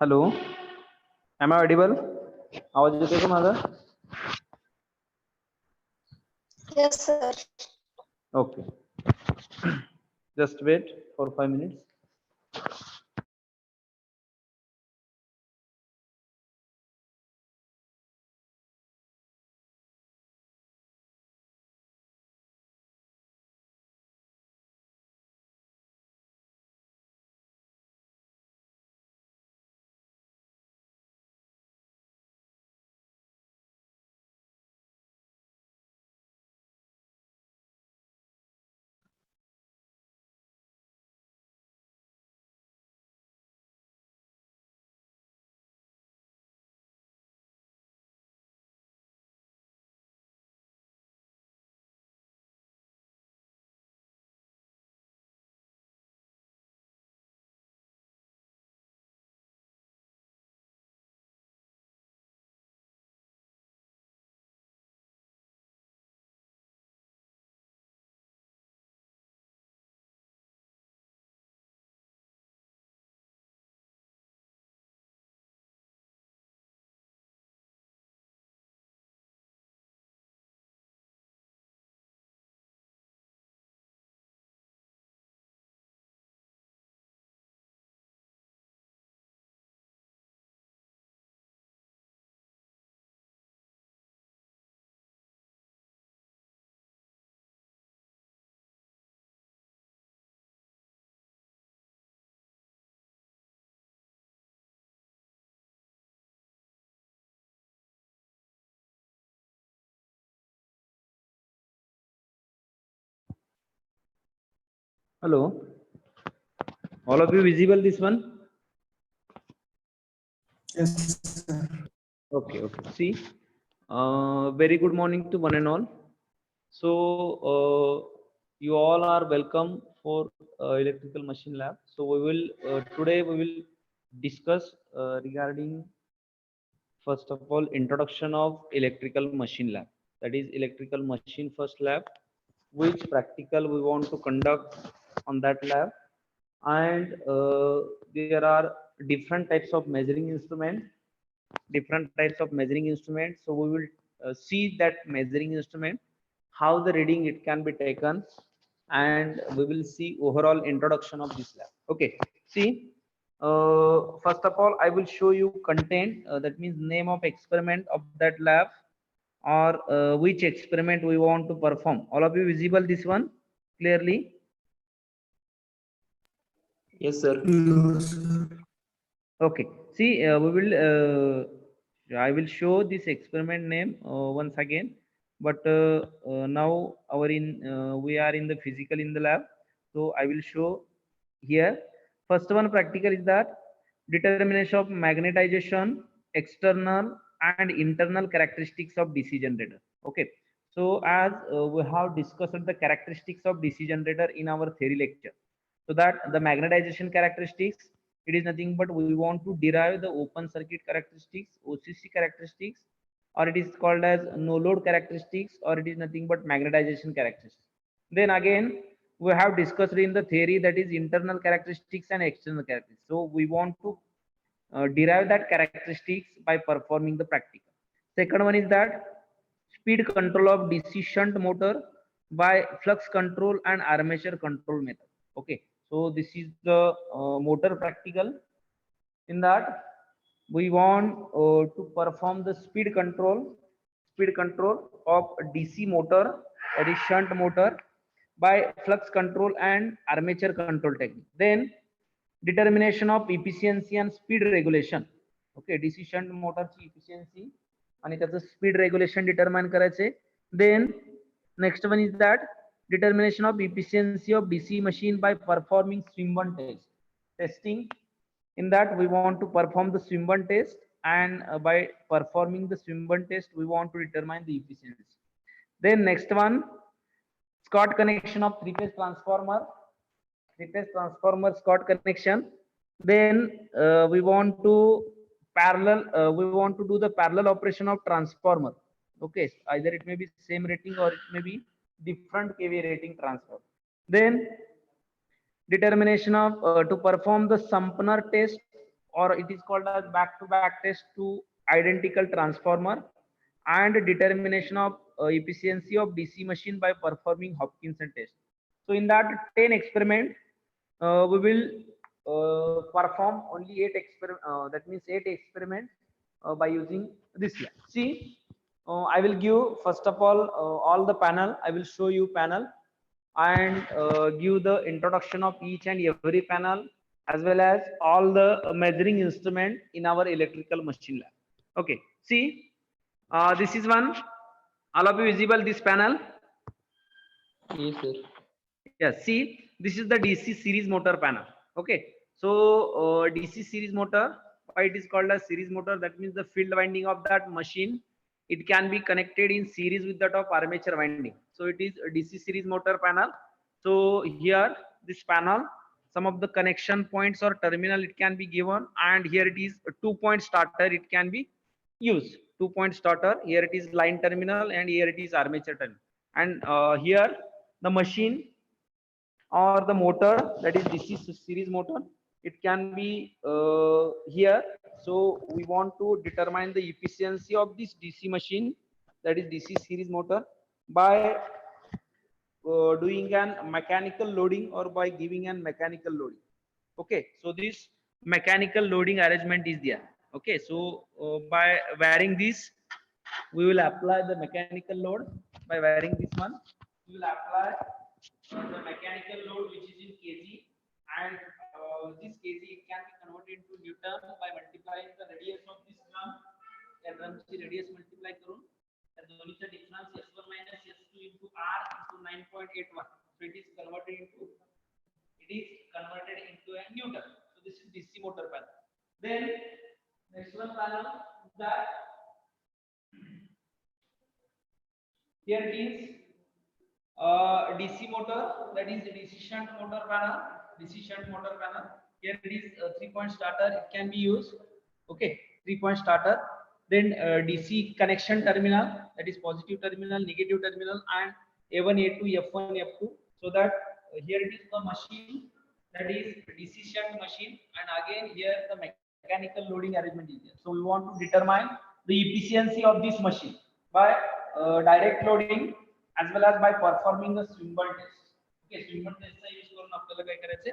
Hello, M I Audible? आवाज येतोय का माझा? Yes, sir. Okay, just wait for 5 minutes. Hello, all of you visible this one? Yes, sir. Okay. See, very good morning to one and all. So, you all are welcome for electrical machine lab. So we will today we will discuss regarding first of all introduction of electrical machine lab. That is electrical machine first lab, which practical we want to conduct on that lab, and there are different types of measuring instruments. So we will see that measuring instrument, how the reading it can be taken, and we will see overall introduction of this lab. Okay, see, first of all I will show you content, that means name of experiment of that lab, or which experiment we want to perform. All of you visible this one clearly? Yes, sir. No, sir. Okay, see, we will I will show this experiment name once again, but now we are in the physical in the lab, so I will show here. First one practical is that determination of magnetization, external and internal characteristics of DC generator. Okay, so as we have discussed the characteristics of DC generator in our theory lecture, so that the magnetization characteristics, it is nothing but we want to derive the open circuit characteristics, OCC characteristics, or it is called as no load characteristics, or it is nothing but magnetization characteristics. Then again we have discussed in the theory, that is internal characteristics and external characteristics. So we want to derive that characteristics by performing the practical. Second one is that speed control of DC shunt motor by flux control and armature control method. Okay, so this is the motor practical. In that we want to perform the speed control of DC motor, that is shunt motor, by flux control and armature control technique. Then determination of efficiency and speed regulation. Okay, DC shunt मोटरची efficiency आणि त्याचं speed regulation determine करायचे. Then next one is that determination of efficiency of DC machine by performing Swinburne test. Testing, in that we want to perform the Swinburne test, and by performing the Swinburne test we want to determine the efficiency. Then next one, Scott connection of three-phase transformer Scott connection. Then we want to do the parallel operation of transformer. Okay, either it may be same rating or it may be different kVA rating transformer. Then determination of to perform the Sumpner test or it is called as back-to-back test to identical transformer and determination of efficiency of DC machine by performing Hopkinson test. So in that 10 experiment, we will perform only 8 experiment. That means 8 experiment by using this lab. See, I will give first of all the panel. I will show you panel and give the introduction of each and every panel as well as all the measuring instrument in our electrical machine lab. Okay, see, this is one. All of you visible this panel? Yes, sir. Yes, see, this is the DC series motor panel. Okay, so DC series motor, why it is called as series motor? That means the field winding of that machine, it can be connected in series with that of armature winding. So it is a DC series motor panel. So here, this panel, some of the connection points or terminal it can be given, and here it is a 2-point starter. It can be used 2-point starter. Here it is line terminal, and here it is armature terminal. And here the machine or the motor, that is DC series motor, it can be here. So we want to determine the efficiency of this DC machine, that is DC series motor, by doing an mechanical loading or by giving an mechanical loading. Okay, so this mechanical loading arrangement is there. Okay, so by varying this, we will apply the mechanical load. By varying this one, we will apply the mechanical load which is in kg, and this kg it can be converted into Newton by multiplying the radius of this drum. त्या ड्रमची radius multiply करून त्या दोन्हीचा difference s1 minus s2 into r into 9.81. So it is converted into a Newton. So this is DC motor panel. Then next one panel that here it is DC motor, that is DC shunt motor panel. DC shunt motor panel. Here it is a 3-point starter. It can be used. Okay, 3-point starter. Then DC connection terminal, that is positive terminal, negative terminal, and A1, A2, F1, F2. So that here it is the machine, that is DC shunt machine, and again here the mechanical loading arrangement is there. So we want to determine the efficiency of this machine by direct loading as well as by performing a Swinburne test. Okay, Swinburne test चा use करून आपल्याला काय करायचे,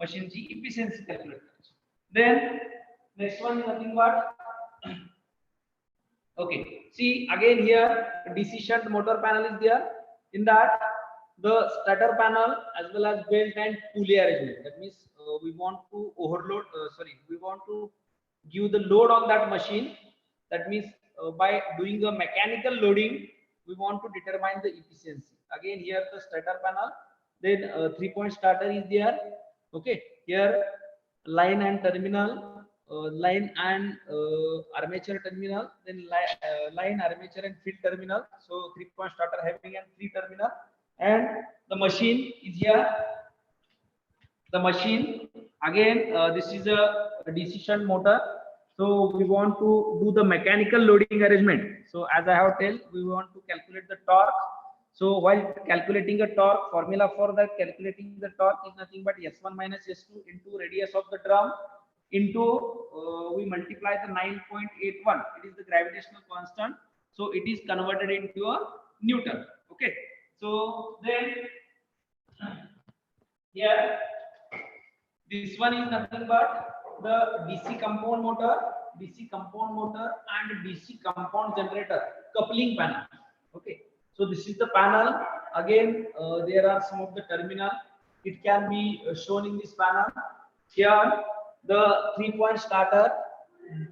मशीनची efficiency calculate करायची. Then next one is nothing but okay, see again here DC shunt motor panel is there. In that the starter panel as well as belt and pulley arrangement. That means we want to overload. We want to give the load on that machine. That means by doing a mechanical loading, we want to determine the efficiency. Again here the starter panel, then 3-point starter is there. Okay, here line and terminal, line and armature terminal, then line, armature and field terminal. So 3-point starter having and 3 terminal, and the machine is here. The machine again, this is a DC shunt motor. So we want to do the mechanical loading arrangement. So as I have told, we want to calculate the torque. So while calculating a torque, formula for that calculating the torque is nothing but S1 minus S2 into radius of the drum into we multiply the 9.81. It is the gravitational constant. So it is converted into a Newton. Okay. So then here this one is nothing but the DC compound motor and DC compound generator coupling panel. Okay, so this is the panel. Again, there are some of the terminal. It can be shown in this panel. Here, the 3-point starter.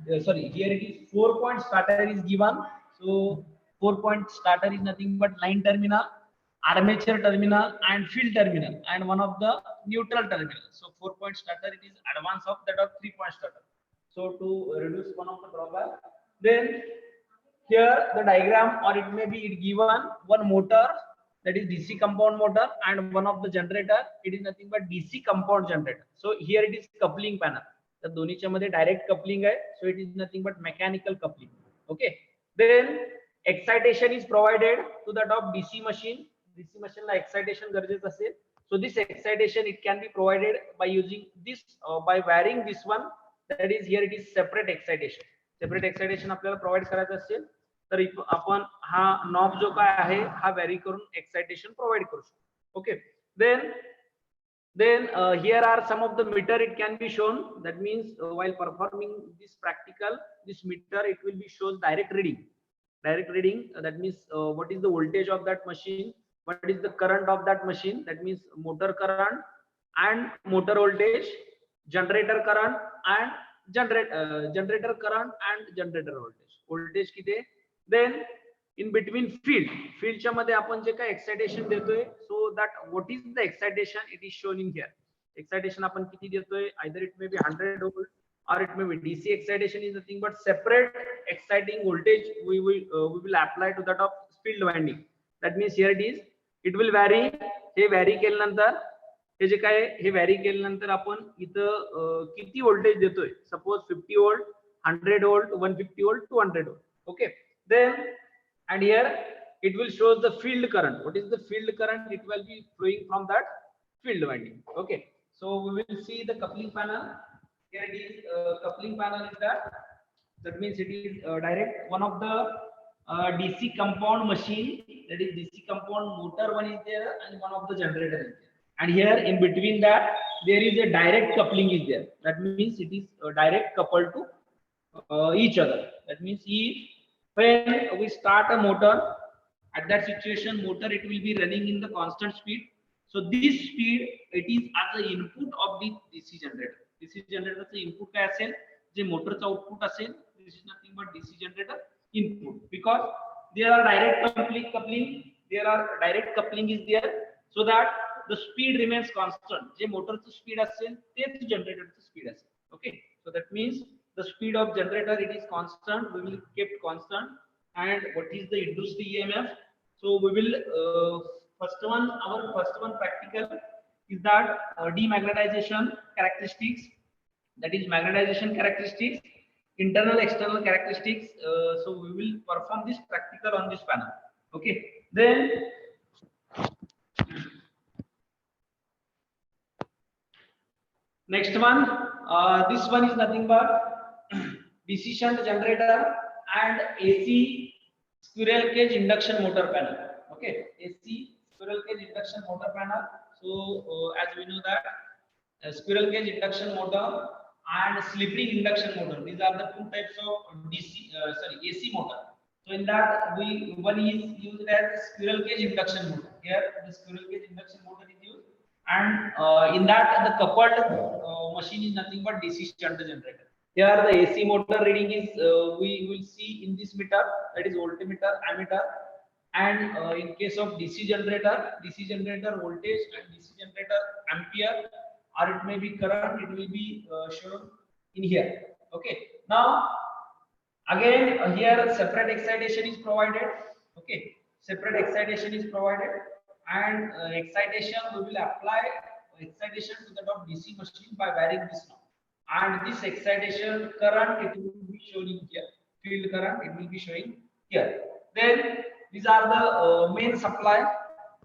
Here it is 4-point starter is given. So 4-point starter is nothing but line terminal, armature terminal, and field terminal, and one of the neutral terminal. So 4-point starter, it is advance of that of 3-point starter. So to reduce one of the drawback, then here the diagram, or it may be it given one motor, that is DC compound motor, and one of the generator, it is nothing but DC compound generator. So here it is coupling panel. The दोन्हीच्या मध्ये direct coupling आहे, so it is nothing but mechanical coupling. Okay, then excitation is provided to that of DC machine. DC machine La excitation गरजेचं असेल. So this excitation it can be provided by using this by varying this one. that is here it is separate excitation आपल्याला provide करायचं असेल तर आपण हा knob जो काय आहे हा व्हॅरी करून एक्साइटेशन प्रोव्हाइड करू शकतो. Okay, then here are some of the meter it can be shown. That means while performing this practical, this meter it will be shows direct reading. That means what is the voltage of that machine, what is the current of that machine, that means motor current and motor voltage, generator current and generator current and generator voltage किती. Then in between field च्या मध्ये आपण जे काय excitation देतोय, so that what is the excitation it is shown in here. Excitation आपण किती देतोय, either it may be 100 volt or it may be DC excitation is nothing but separate exciting voltage we will apply to that of field winding. That means here it will vary. Hey vary केल्यानंतर हे जे काय हे vary केल्यानंतर आपण इथं किती voltage देतोय, suppose 50 volt, 100 volt, 150 volt, 200 volt. Okay, then and here it will show the field current. What is the field current? It will be flowing from that field winding. Okay, so we will see the coupling panel. Here it is coupling panel is that means it is direct one of the DC compound machine, that is DC compound motor one is there and one of the generator is there, and here in between that there is a direct coupling is there. That means it is direct coupled to each other. That means if when we start a motor, at that situation motor it will be running in the constant speed. So this speed it is as the input of the DC generator. DC generator चे input काय असेल, जे मोटरचा output असेल, this is nothing but DC generator input, because there are direct coupling is there, so that the speed remains constant. जे मोटरचं speed असेल तेच जनरेटरचं speed असेल. Okay, so that means the speed of generator it is constant, we will keep constant. And what is the induced EMF? So we will our first one practical is that demagnetization characteristics, that is magnetization characteristics, internal external characteristics. So we will perform this practical on this panel. Okay, then next one, this one is nothing but DC shunt generator and AC squirrel cage induction motor panel. Okay, AC squirrel cage induction motor panel. So as we know that squirrel cage induction motor and slip ring induction motor, these are the two types of AC motor. So in that one is used as squirrel cage induction motor. Here the squirrel cage induction motor is used, and in that the coupled machine is nothing but DC shunt generator. Here the AC motor reading is we will see in this meter, that is voltmeter, ammeter, and in case of DC generator voltage and DC generator ampere, or it may be current, it will be shown in here. Okay, now again here separate excitation is provided. Okay, separate excitation is provided, and excitation we will apply excitation to the DC machine by varying this knob. And this excitation current it will be shown in here, field current it will be showing here. Then these are the main supply.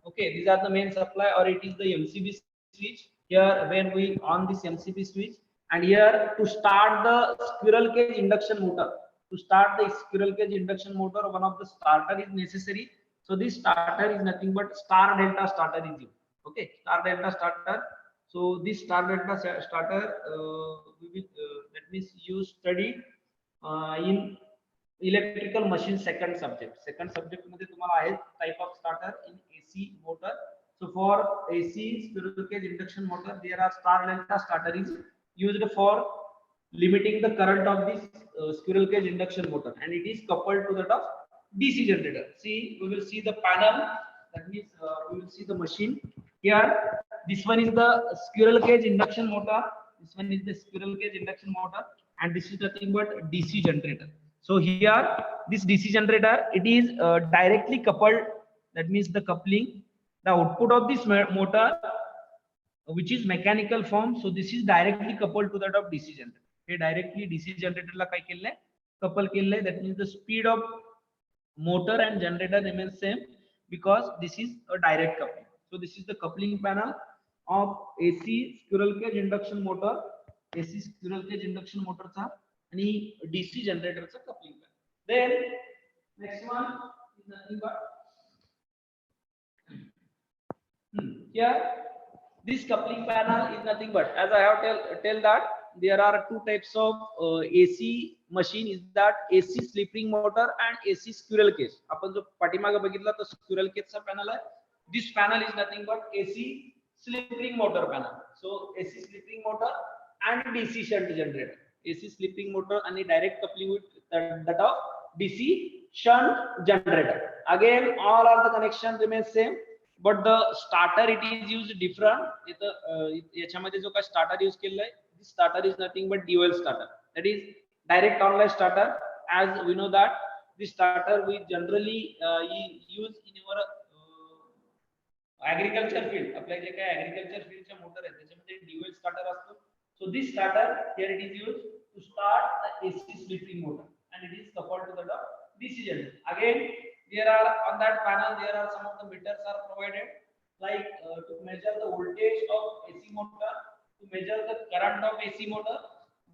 Okay, these are the main supply, or it is the MCB switch. Here when we on this MCB switch, and here to start the squirrel cage induction motor, one of the starter is necessary. So this starter is nothing but star delta starter is used. Okay, star delta starter. So this star delta starter we will that means you study in electrical machine second subject मध्ये तुम्हाला आहे type of starter in AC motor. So for AC squirrel cage induction motor there are star delta starter is used for limiting the current of this squirrel cage induction motor, and it is coupled to that of DC generator. See, we will see the panel, that means we will see the machine. Here this one is the squirrel cage induction motor, and this is nothing but DC generator. So here this DC generator it is directly coupled, that means the coupling, the output of this motor which is mechanical form, so this is directly coupled to that of DC generator. Hey directly DC generator ला काय केलंय, couple केलंय. That means the speed of motor and generator remains same because this is a direct coupling. So this is the coupling panel of AC squirrel cage induction motor AC squirrel cage induction मोटरचा आणि DC जनरेटरचा coupling panel. Then next one is nothing but here this coupling panel is nothing but, as I have tell that there are two types of AC machine, is that AC slip ring motor and AC squirrel cage. आपण जो पाठीमागे बघितला तो squirrel cage चा panel आहे. This panel is nothing but AC slip ring motor panel. So AC slip ring motor and DC shunt generator. AC slip ring motor and direct coupling with that of DC shunt generator. Again all are the connection remains same, but the starter it is used different. याच्यामध्ये जो काय starter use केलेला आहे, this starter is nothing but dual starter, that is direct online starter. As we know that this starter we generally use in our agriculture field. आपल्या जे काय agriculture field च्या motor आहेत त्याच्यामध्ये dual starter असतो. So this starter here it is used to start the AC slip ring motor and it is coupled to the DC generator. Again there are on that panel there are some of the meters are provided, like to measure the voltage of AC motor, to measure the current of AC motor,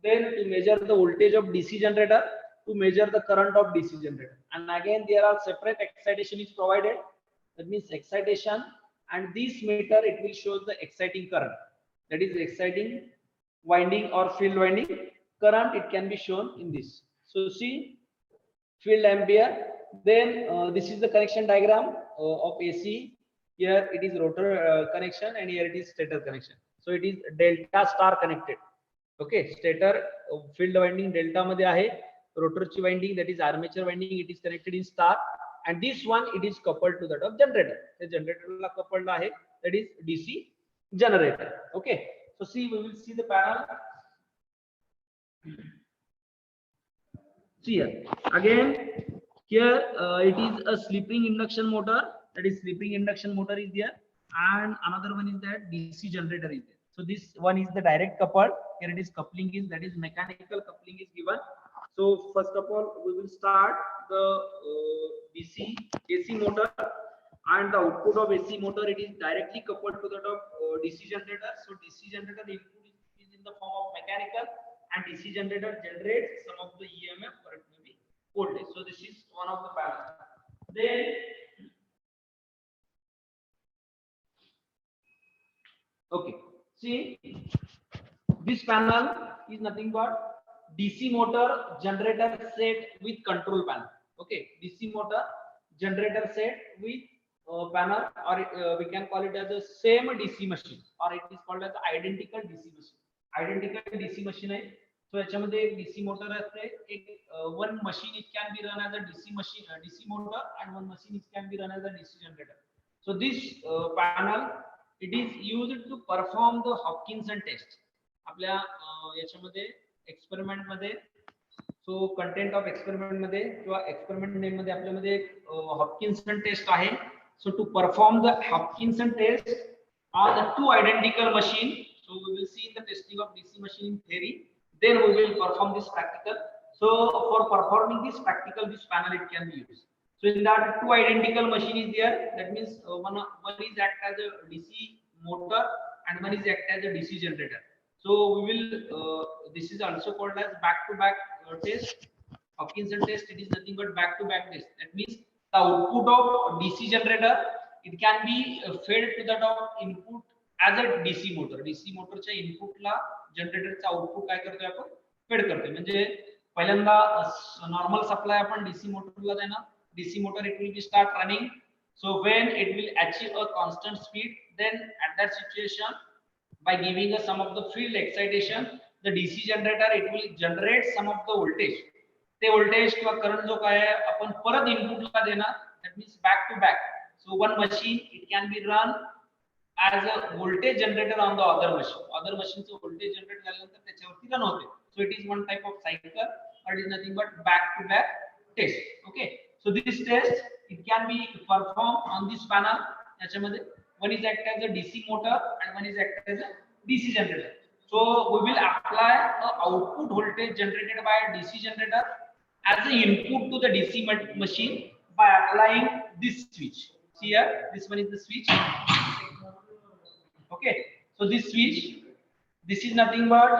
then to measure the voltage of DC generator, to measure the current of DC generator. And again there are separate excitation is provided, that means excitation, and this meter it will show the exciting current, that is exciting winding or field winding current, it can be shown in this. So see field ampere. Then this is the connection diagram of AC. Here it is rotor connection and here it is stator connection. So it is delta star connected. Okay, stator field winding delta मध्ये आहे, rotor ची winding that is armature winding it is connected in star, and this one it is coupled to that of generator. The generator La coupled आहे, that is DC generator. Okay, so see we will see the panel. See here again. Here it is a slip ring induction motor, that is slip ring induction motor is there, and another one is that DC generator is there. So this one is the direct coupled, here it is coupling is, that is mechanical coupling is given. So first of all we will start the DC AC motor, and the output of AC motor it is directly coupled to that of DC generator. So DC generator input is in the form of mechanical, and DC generator generates some of the EMF or it may be voltage. So this is one of the panels. Then okay, see this panel is nothing but DC motor generator set with control panel. Okay, DC motor generator set with panel, or we can call it as the same DC machine, or it is called as the identical DC machine. Identical DC machine आहे. So याच्यामध्ये DC motor असते, एक one machine it can be run as a DC machine, DC motor, and one machine it can be run as a DC generator. So this panel it is used to perform the Hopkinson test. आपल्या याच्यामध्ये experiment मध्ये, so content of experiment मध्ये किंवा experiment name मध्ये आपल्यामध्ये एक हॉपकिन्सन test आहे. So to perform the Hopkinson test on the two identical machine, so we will see in the testing of DC machine in theory, then we will perform this practical. So for performing this practical, this panel it can be used. So in that two identical machine is there, that means one is act as a DC motor and one is act as a DC generator. So we will this is also called as back to back test. Hopkinson test, it is nothing but back to back test. That means the output of DC generator it can be fed to that of input as a DC motor. DC मोटरच्या इनपुटला जनरेटरचा output काय करतोय आपण, fade करतोय. म्हणजे पहिल्यांदा normal supply आपण DC मोटरला देणार. DC motor it will be start running. So when it will achieve a constant speed, then at that situation by giving us some of the field excitation, the DC generator it will generate some of the voltage. ते voltage किंवा current जो काय आहे आपण परत इनपुटला देणार. That means back to back. So one machine it can be run as a voltage generator on the other machine. Other machine चे voltage generate झाल्यानंतर त्याच्यावरती रन होते. So it is one type of cycle, but it is nothing but back to back test. Okay, so this test it can be performed on this panel. याच्यामध्ये one is act as a DC motor and one is act as a DC generator. So we will apply a output voltage generated by a DC generator as an input to the DC machine by applying this switch. See here, this one is the switch. Okay, so this switch, this is nothing but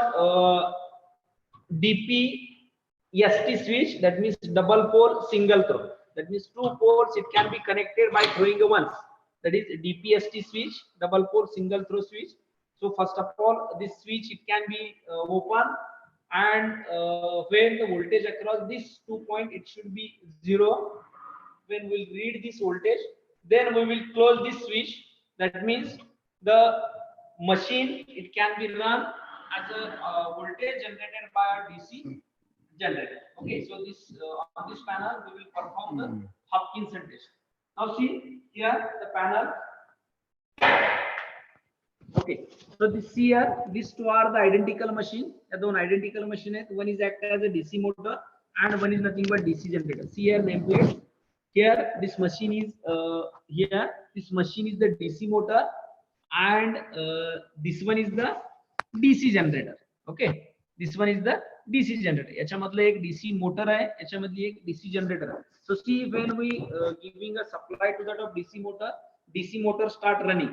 DP-ST switch, that means double pole single throw. That means two poles it can be connected by throwing a once. That is DP-ST switch, double pole single throw switch. So first of all, this switch it can be open, and when the voltage across this 2 point it should be 0. When we'll read this voltage, then we will close this switch. That means the machine it can be run as a voltage generated by a DC generator. Okay, so this on this panel we will perform the Hopkinson test. Now see here the panel. Okay, so this here, these two are the identical machine. या दोन identical machine आहेत. One is act as a DC motor and one is nothing but DC generator. See here nameplate. Here this machine is here. This machine is the DC motor and this one is the DC generator. Okay, this one is the DC generator. याच्यामधलं एक DC motor आहे, याच्यामधली एक DC generator आहे. So see when we giving a supply to that of DC motor start running.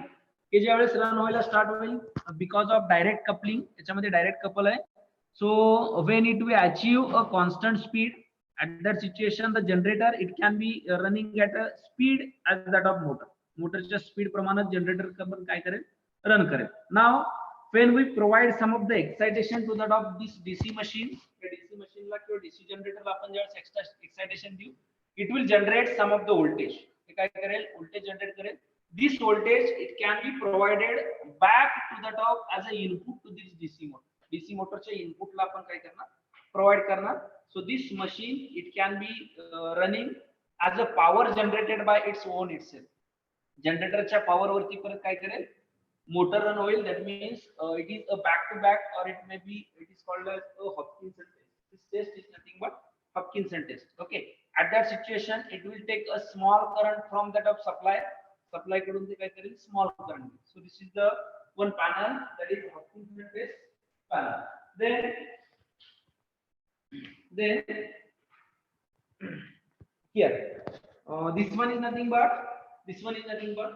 हे ज्यावेळेस run व्हायला start होईल because of direct coupling, याच्यामध्ये direct couple आहे. So when it will achieve a constant speed at that situation the generator it can be running at a speed as that of motorच्या speed प्रमाणात generator पण काय करेल, run करेल. Now when we provide some of the excitation to that of this DC machine, या DC machine ला किंवा DC जनरेटरला आपण ज्यावेळेस एक्स्ट्रा एक्साइटेशन देऊ, it will generate some of the voltage. ते काय करेल, voltage जनरेट करेल. This voltage it can be provided back to the top as a input to this DC motor. DC motorच्या इनपुटला आपण काय करणार, प्रोवाइड करणार. So this machine it can be running as a power generated by its own itself. जनरेटरच्या power वरती परत काय करेल, मोटर रन होईल. That means it is a back to back or it may be it is called as a Hopkinson test. This test is nothing but Hopkinson test. Okay, at that situation it will take a small current from that of supply कडून ते काय करेल, small current. So this is the one panel, that is Hopkinson test panel. Then here this one is nothing but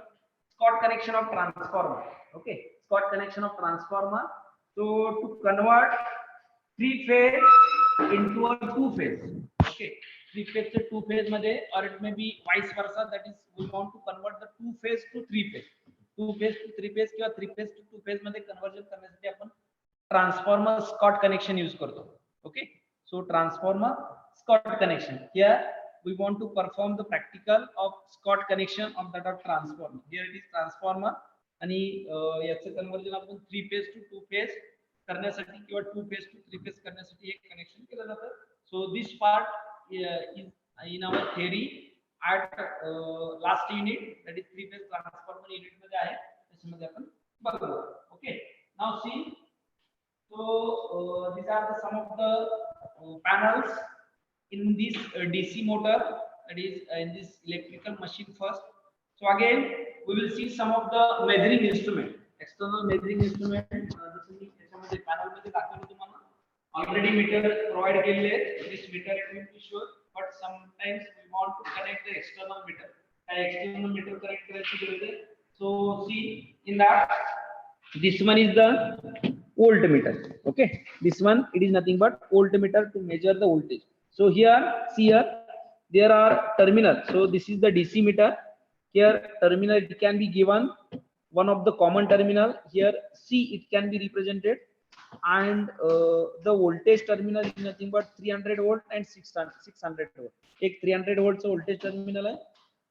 Scott connection of transformer. Okay, Scott connection of transformer. So to convert 3 phase into a 2 phase. Okay, 3 phase to 2 phase मध्ये, or it may be vice versa, that is we want to convert the 2 phase to 3 phase, 2 phase to 3 phase किंवा 3 phase to 2 phase मध्ये conversion करण्यासाठी आपण transformer Scott connection use करतो. Okay, so transformer Scott connection. Here we want to perform the practical of Scott connection of that of transformer. Here it is transformer आणि याचं conversion आपण 3 phase to 2 phase करण्यासाठी किंवा 2 phase to 3 phase करण्यासाठी एक connection केलं जातं. So this part is in our theory at last unit, that is 3 phase transformer unit मध्ये आहे, त्याच्यामध्ये आपण बघू. Okay, now see, so these are the some of the panels in this DC motor, that is in this electrical machine first. So again we will see some of the measuring instrument, external measuring instrument. जसं मी याच्यामध्ये panel मध्ये दाखवलं तुम्हाला, already meter provide केलेले आहेत. This meter it will be sure, but sometimes we want to connect the external meter. External meter connect करायची गरज आहे. So see in that, this one is the voltmeter. Okay, this one it is nothing but voltmeter to measure the voltage. So here see here there are terminals. So this is the DC meter. Here terminal it can be given one of the common terminal. Here C it can be represented, and the voltage terminal is nothing but 300 volt and 600 volt. एक 300 volt voltage terminal है,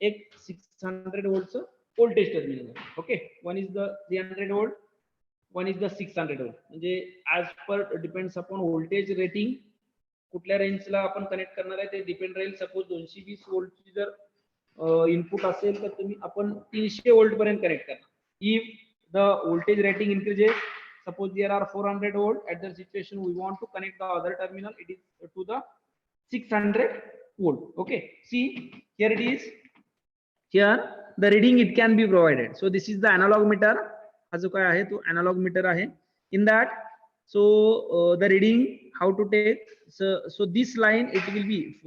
एक 600 volt voltage terminal है. Okay, one is the 300 volt, one is the 600 volt. म्हणजे as per depends upon voltage rating कुठल्या रेंजला आपण connect करणार आहे ते डिपेंड राहील. सपोज 220 वोल्टची जर इनपुट असेल तर तुम्ही आपण 300 वोल्ट पर्यंत कनेक्ट करणार. If the voltage rating increases, suppose there are 400 volt, at that situation we want to connect the other terminal, it is to the 600 volt. Okay, see here it is, here the reading it can be provided. So this is the analog meter. हा जो काय आहे तो analog meter आहे. In that, so the reading how to take, so this line it will be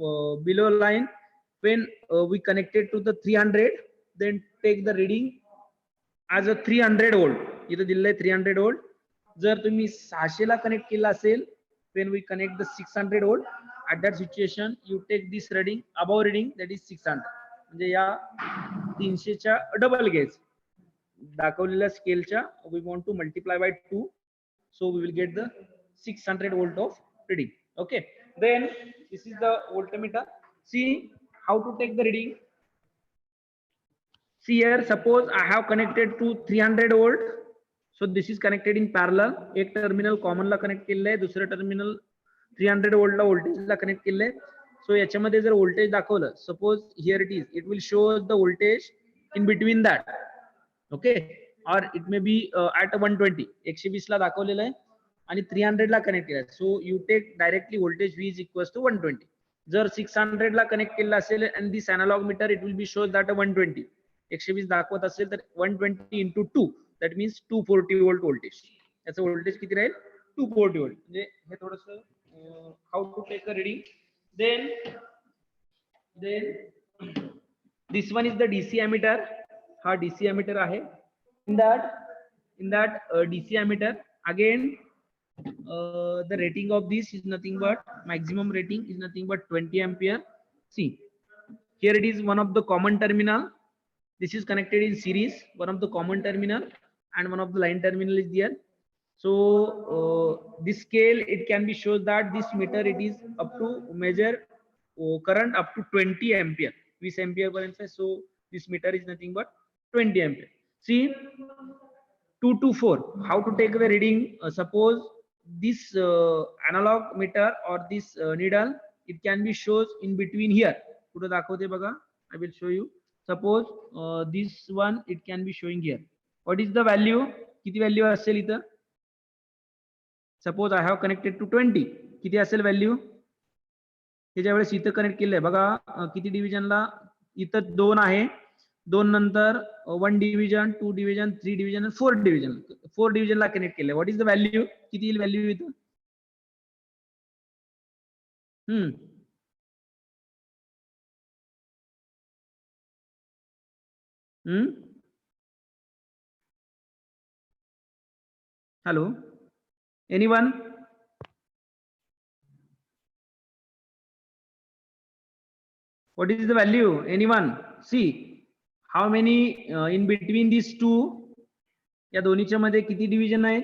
below line. When we connected to the 300, then take the reading as a 300 volt. इथे दिलेलं आहे 300 volt. जर तुम्ही 600 ला connect केला असेल, when we connect the 600 volt, at that situation you take this reading, above reading, that is 600. म्हणजे या 300 च्या डबल घ्यायचं. दाखवलेल्या स्केलच्या we want to multiply by 2, so we will get the 600 volt of reading. Okay, then this is the voltmeter. See how to take the reading. See here, suppose I have connected to 300 volt. So this is connected in parallel. एक terminal common ला connect केलेलं आहे, दुसरं terminal 300 volt ला voltage ला connect केलेलं आहे. So याच्यामध्ये जर व्होल्टेज दाखवलं, suppose here it is, it will show the voltage in between that. Okay, और इट मे बी ऍट 120, 120 ला दाखवलेलं आहे आणि 300 ला कनेक्ट केलं. So you take directly voltage V is equal to 120. जर 600 ला कनेक्ट केलं असेल and this analogue meter, it will be show that 120, 120 दाखवत असेल तर 120 into 2, that means 240 volt voltage. याचं व्होल्टेज किती राहील? 240 volt. म्हणजे हे थोडंसं how to take a reading. then this one is the DC ammeter. हा DC ammeter आहे. in that DC ammeter again, the rating of this is nothing but, maximum rating is nothing but 20 ampere. See here, it is one of the common terminal. This is connected in series, one of the common terminal and one of the line terminal is there. So this scale, it can be shows that this meter, it is up to measure current up to 20 ampere, 20 ampere current. So this meter is nothing but 20 ampere. See 2 to 4, how to take the reading. Suppose this analog meter or this needle, it can be shows in between here. कुठे दाखवते बघा, I will show you. Suppose this one, it can be showing here. What is the value? किती value असेल इथं? Suppose I have connected to 20, किती असेल value? त्याच्या वेळेस इथं कनेक्ट केलंय बघा, किती डिव्हिजनला? इथं 2 आहे, 2 नंतर 1 डिव्हिजन, 2 डिव्हिजन, 3 डिव्हिजन, 4 डिव्हिजन, 4 डिव्हिजनला कनेक्ट केलंय. What is the value? किती येईल व्हॅल्यू इथं? Hello, anyone? What is the value? Anyone? See how many in between these two, या दोन्हीच्या मध्ये किती डिव्हिजन आहेत?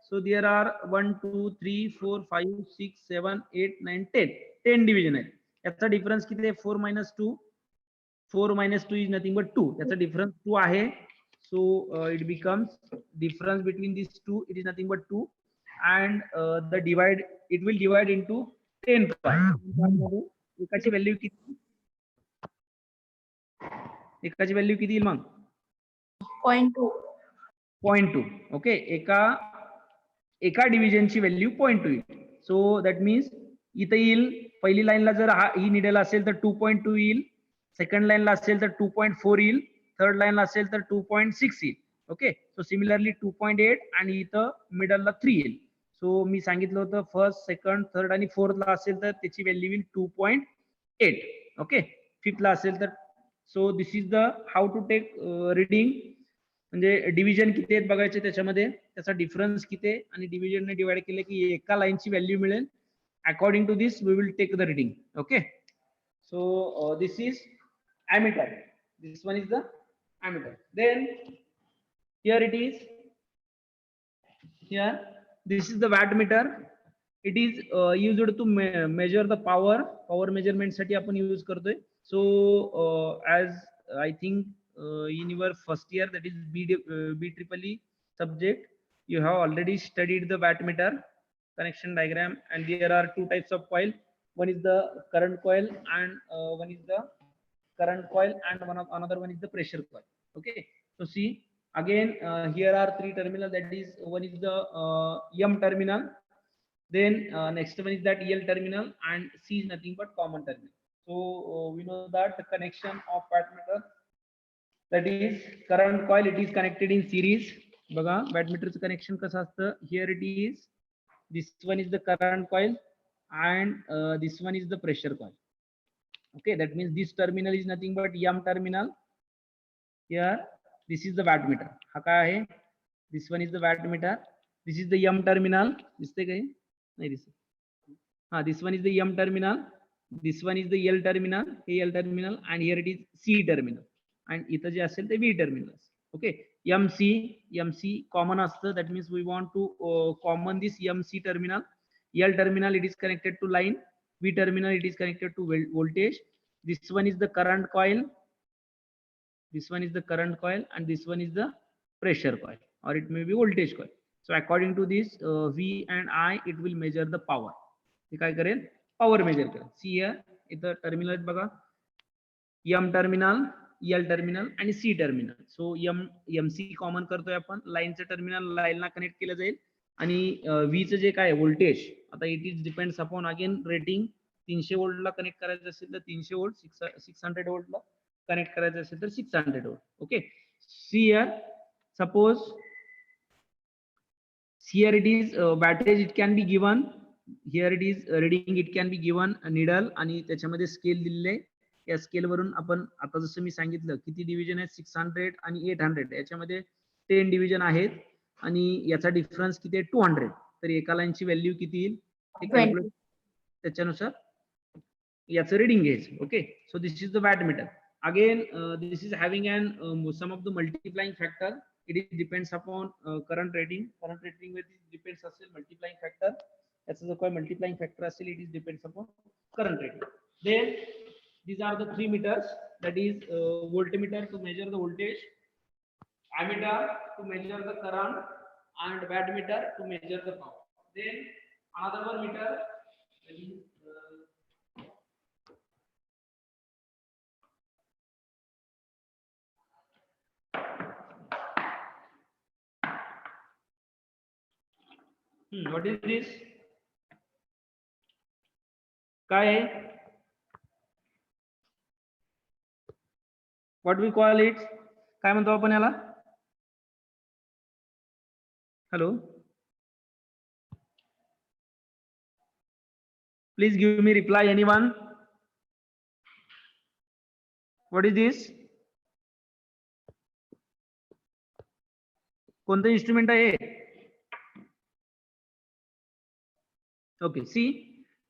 So there are 1 2 3 4 5 6 7 8 9 10 डिव्हिजन आहेत. याचा डिफरन्स किती आहे? 4 minus 2, 4 minus 2 is nothing but 2. याचा डिफरन्स 2 आहे. So it becomes difference between these two, it is nothing but 2, and the divide, it will divide into 10 parts. एकाची value किती? एकाची value किती येईल मग? 0.2. 0.2. ओके, एका डिव्हिजनची व्हॅल्यू 0.2 येईल. सो दॅट मीन्स इथं येईल, पहिली लाईनला जर ही निडल असेल तर 2.2 येईल, सेकंड लाईनला असेल तर 2.4 येईल, थर्ड लाईनला असेल तर 2.6 येईल. ओके, सो सिमिलरली 2.8 आणि इथं मिडलला 3 येईल. सो मी सांगितलं होतं फर्स्ट, सेकंड, थर्ड आणि फोर्थला असेल तर त्याची व्हॅल्यू येईल 2.8. ओके, फिफ्थला असेल तर. So this is the how to take reading. म्हणजे डिव्हिजन किती आहेत बघायचे, त्याच्यामध्ये त्याचा डिफरन्स किती आहे आणि डिव्हिजनने डिवाइड केले की एका लाईनची व्हॅल्यू मिळेल. According to this we will take the reading. Okay, so this is ammeter. This one is the ammeter. Then here it is. Here this is the wattmeter. It is used to measure the power. Power measurement साठी आपण use करतोय. So as I think in your first year, that is BEEE subject, you have already studied the wattmeter connection diagram, and there are two types of coil. One is the current coil and one is the current coil, and another one is the pressure coil. Okay, so see again, here are 3 terminal, that is one is the M terminal, then next one is that EL terminal, and C is nothing but common terminal. So we know that the connection of wattmeter, that is current coil, it is connected in series. बघा वॅटमीटरचं connection कसं असतं. Here it is, this one is the current coil and this one is the pressure coil. Okay, that means this terminal is nothing but M terminal. Here this is the wattmeter. हा काय आहे? This one is the wattmeter, This is the M terminal. दिसते काही नाही दिसत. हा, this one is the M terminal. This one is the L terminal. Hey L terminal and here it is C terminal. And इथं जे असेल ते V terminal. Okay. MC common असतं. That means we want to common this MC terminal. L terminal it is connected to line. V terminal it is connected to voltage. This one is the current coil. This one is the current coil and this one is the pressure coil or it may be voltage coil. So according to this V and I it will measure the power. हे काय करेल? Power measure करेल. See here इथं terminal आहेत बघा. M terminal, L terminal आणि C terminal. So MC common करतोय आपण. लाईनचं terminal लाईनला कनेक्ट केलं जाईल आणि V चं जे काय व्होल्टेज आता it is depends upon again rating. 300 वोल्टला कनेक्ट करायचं असेल तर 300 वोल्ट, 600 वोल्टला कनेक्ट करायचं असेल तर 600 volt. Okay. See here suppose here it is wattage it can be given. Here it is reading it can be given needle आणि त्याच्यामध्ये scale दिलेले. या स्केल वरून आपण आता जसं मी सांगितलं किती डिव्हिजन आहेत 600 आणि 800 याच्यामध्ये 10 डिव्हिजन आहेत आणि याचा डिफरन्स किती आहे 200. तर एका लाईनची व्हॅल्यू किती येईल ते कॅल्क्युलेट त्याच्यानुसार याचं रीडिंग घ्यायचं. Okay. So this is the watt meter. Again this is having an some of the multiplying factor. It depends upon current rating. Current rating with depends असेल multiplying factor. याचा जो काही multiplying factor असेल it is depends upon current rating. Then these are the three meters. That is voltmeter to measure the voltage, ammeter to measure the current, and wattmeter to measure the power. Then another one meter. That is, what is this? काय आहे? What we call it? काय म्हणतो आपण याला? Hello, please give me reply anyone. What is this? कोणतं instrument आहे? Okay, see,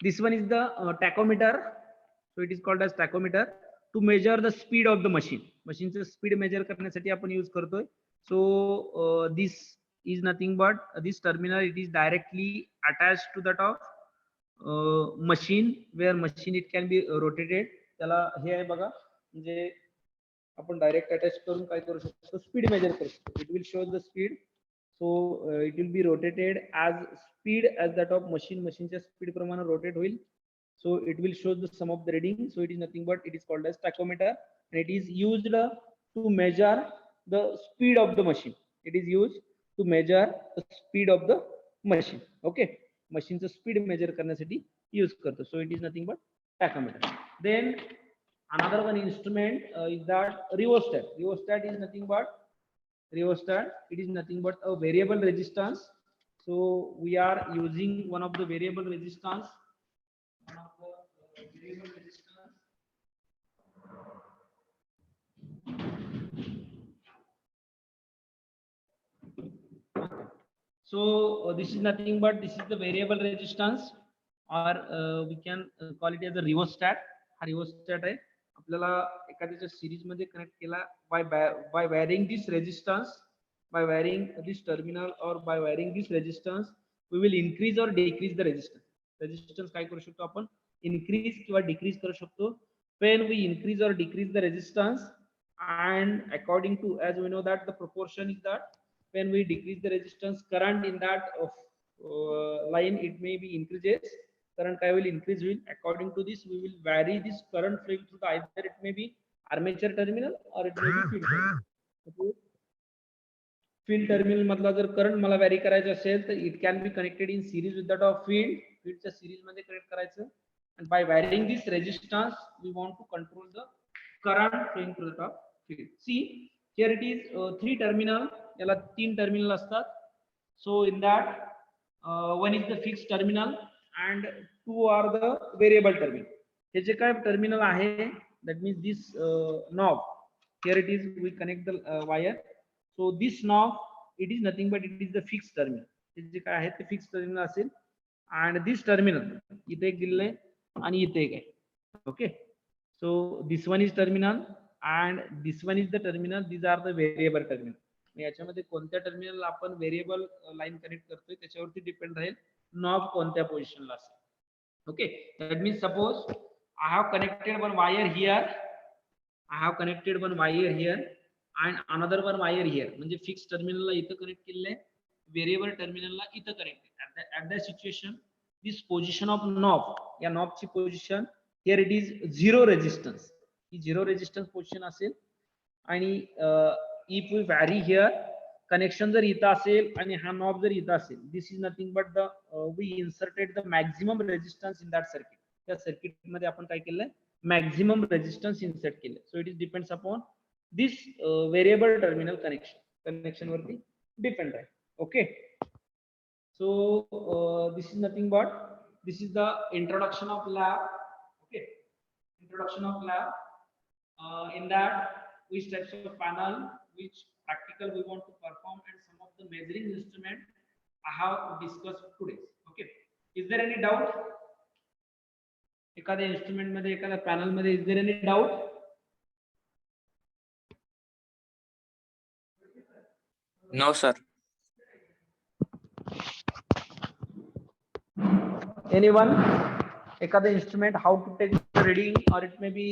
this one is the tachometer. So it is called as tachometer to measure the speed of the machine. Machine चं speed measure करण्यासाठी आपण use करतोय. So this is nothing but this terminal. It is directly attached to that of machine where machine it can be rotated. त्याला हे आहे बघा, म्हणजे आपण direct attach करून काय करू शकतो? स्पीड मेजर करू शकतो. It will show the speed. So it will be rotated as speed as that of machine. Machine च्या speed प्रमाणे rotate होईल. So it will show the sum of the reading. So it is nothing but it is called as tachometer and it is used to measure the speed of the machine. It is used to measure the speed of the machine. Okay. Machine चं speed measure करण्यासाठी use करतो. So it is nothing but tachometer. Then another one instrument is that rheostat. Rheostat is nothing but it is nothing but a variable resistance. So we are using one of the variable resistance. So this is nothing but this is the variable resistance or we can call it as a rheostat. हा rheostat आहे. आपल्याला एखाद्याच्या series मध्ये connect केला by varying this resistance, by varying this terminal or by varying this resistance we will increase or decrease the resistance. Resistance काय करू शकतो आपण? Increase किंवा decrease करू शकतो. When we increase or decrease the resistance and according to, as we know that the proportion is that when we decrease the resistance, current in that of line it may be increases. Current I will increase will. According to this, we will vary this current flowing through the either it may be armature terminal or it may be field terminal. Field terminal मधला जर current मला vary करायचं असेल तर it can be connected in series with that of field. Field च्या series मध्ये connect करायचं. And by varying this resistance, we want to control the current flowing through the field. See, here it is 3 terminal. याला 3 terminal असतात. So in that one is the fixed terminal and 2 are the variable terminal. हे जे काय terminal आहे, that means this knob. Here it is we connect the wire. So this knob it is nothing but it is the fixed terminal. हे जे काय आहे ते fix terminal असेल and this terminal इथे एक दिलेलं आहे आणि इथे एक आहे. Okay, so this one is terminal and this one is the terminal. These are the variable terminal. याच्यामध्ये कोणत्या टर्मिनल आपण व्हेरिएबल लाईन कनेक्ट करतोय त्याच्यावरती डिपेंड राहील नॉब कोणत्या पोझिशनला असेल. Okay, that means suppose I have connected one wire here, I have connected one wire here and another one wire here. म्हणजे fix टर्मिनलला इथं कनेक्ट केलेलं आहे, व्हेरिएबल टर्मिनलला इथं connect. at that situation this position of knob, या knob ची position here it is zero resistance. ही zero resistance पोझिशन असेल आणि if we vary here connection जर इथं असेल आणि हा नॉब जर इथं असेल, this is nothing but the we inserted the maximum resistance in that circuit. त्या सर्किट मध्ये आपण काय केलंय, मॅक्झिमम रेजिस्टन्स इन्सर्ट केलंय. So it is depends upon this variable terminal connection वरती डिपेंड आहे. Okay, so this is nothing but this is the introduction of lab. Okay, introduction of lab. In that which types of panel, which practical we want to perform, and some of the measuring instrument I have discussed today. Okay, is there any doubt? एखाद्या instrument मध्ये, एखाद्या panel मध्ये, is there any doubt? No, sir. Anyone? एखादा instrument, how to take the reading, or it may be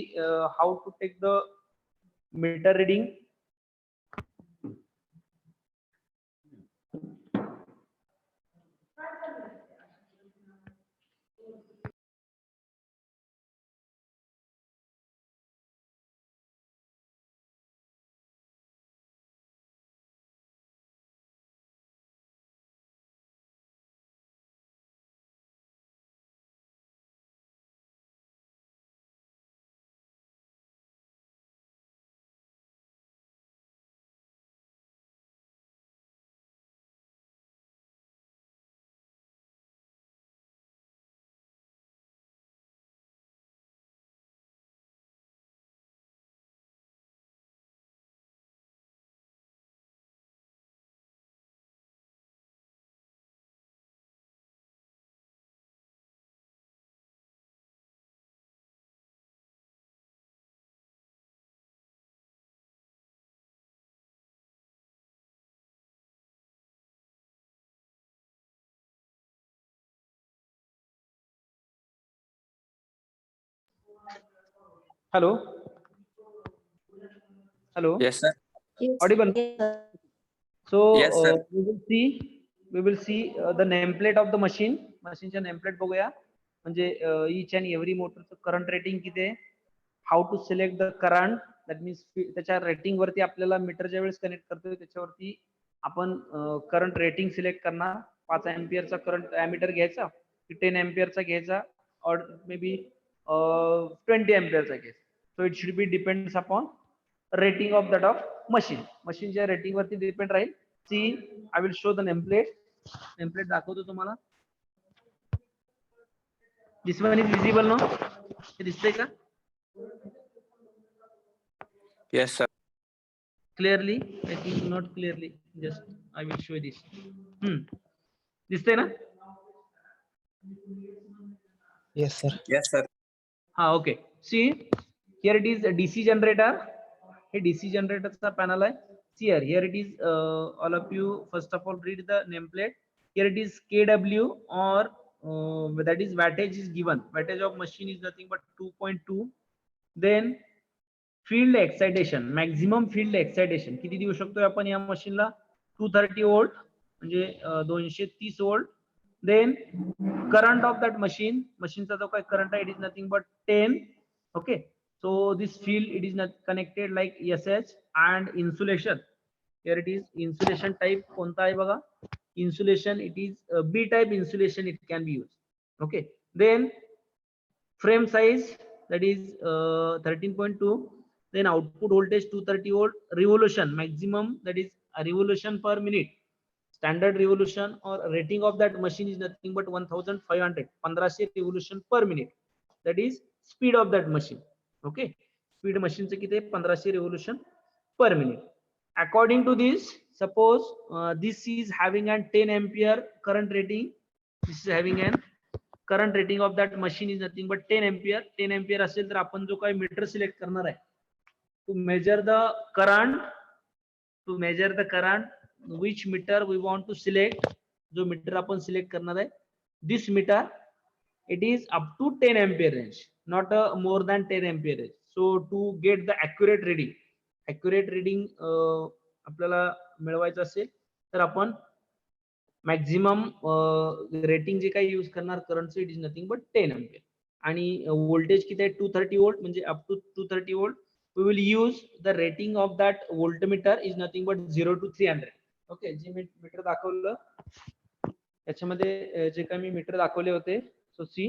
how to take the meter reading. Hello, hello. Yes, sir. Yes. Audible? Yes, sir. So Yes, sir. we will see the nameplate of the machine. मशीनच्या nameplate बघूया. म्हणजे each and every मोटरचं current rating किती आहे, how to select the current. That means त्याच्या rating वरती आपल्याला metre ज्या वेळेस कनेक्ट करतोय त्याच्यावरती आपण करंट रेटिंग सिलेक्ट करणार. 5 एम्पियरचा करंट ॲमीटर घ्यायचा की 10 एम्पियरचा घ्यायचा और मे बी 20 एम्पियरचा घ्यायचा. So it should be depends upon rating of that of machine. मशीनच्या रेटिंग वरती डिपेंड राहील. See I will show the nameplate. Nameplate दाखवतो तुम्हाला. This one is visible no, हे दिसतंय का Yes, sir. Clearly? I think not clearly, just I will show this. दिसतंय ना? Yes, sir. Yes, sir. हा, okay. See here it is DC generator. हे DC जनरेटरचा पॅनल आहे. See here it is all of you first of all read the nameplate. Here it is kW or that is wattage is given. Wattage of machine is nothing but 2.2. Then field excitation, maximum field excitation किती देऊ शकतोय आपण या मशीनला? 230 volt म्हणजे 230 volt. Then current of that machine, मशीनचा जो काय करंट आहे, it is nothing but 10. Okay, so this field it is not connected like SH and insulation. Here it is insulation type कोणता आहे बघा. Insulation it is B type insulation it can be used. Okay, then frame size that is 13.2. Then output voltage 230 volt. Revolution maximum that is a revolution per minute. Standard revolution or rating of that machine is nothing but 1500. 1500 revolution per minute. That is speed of that machine. Okay, speed machine चे किती आहे? 1500 revolution per minute. According to this suppose this is having an 10 ampere current rating. This is having an current rating of that machine is nothing but 10 ampere. 10 ampere असेल तर आपण जो काही metre select करणार आहे to measure the current, which meter we want to select. जो metre आपण select करणार आहे, this meter, it is up to 10 ampere range, not more than 10 ampere range. So to get the accurate reading आपल्याला मिळवायचं असेल तर आपण maximum rating जे काही यूज करणार करंटचं, it is nothing but 10 ampere. आणि व्होल्टेज किती आहे, 230 वोल्ट, म्हणजे up to 230 volt. We will use the rating of that voltmeter is nothing but 0 to 300. Okay, जे मी मीटर दाखवलं त्याच्यामध्ये जे काही मी मीटर दाखवले होते, सो सी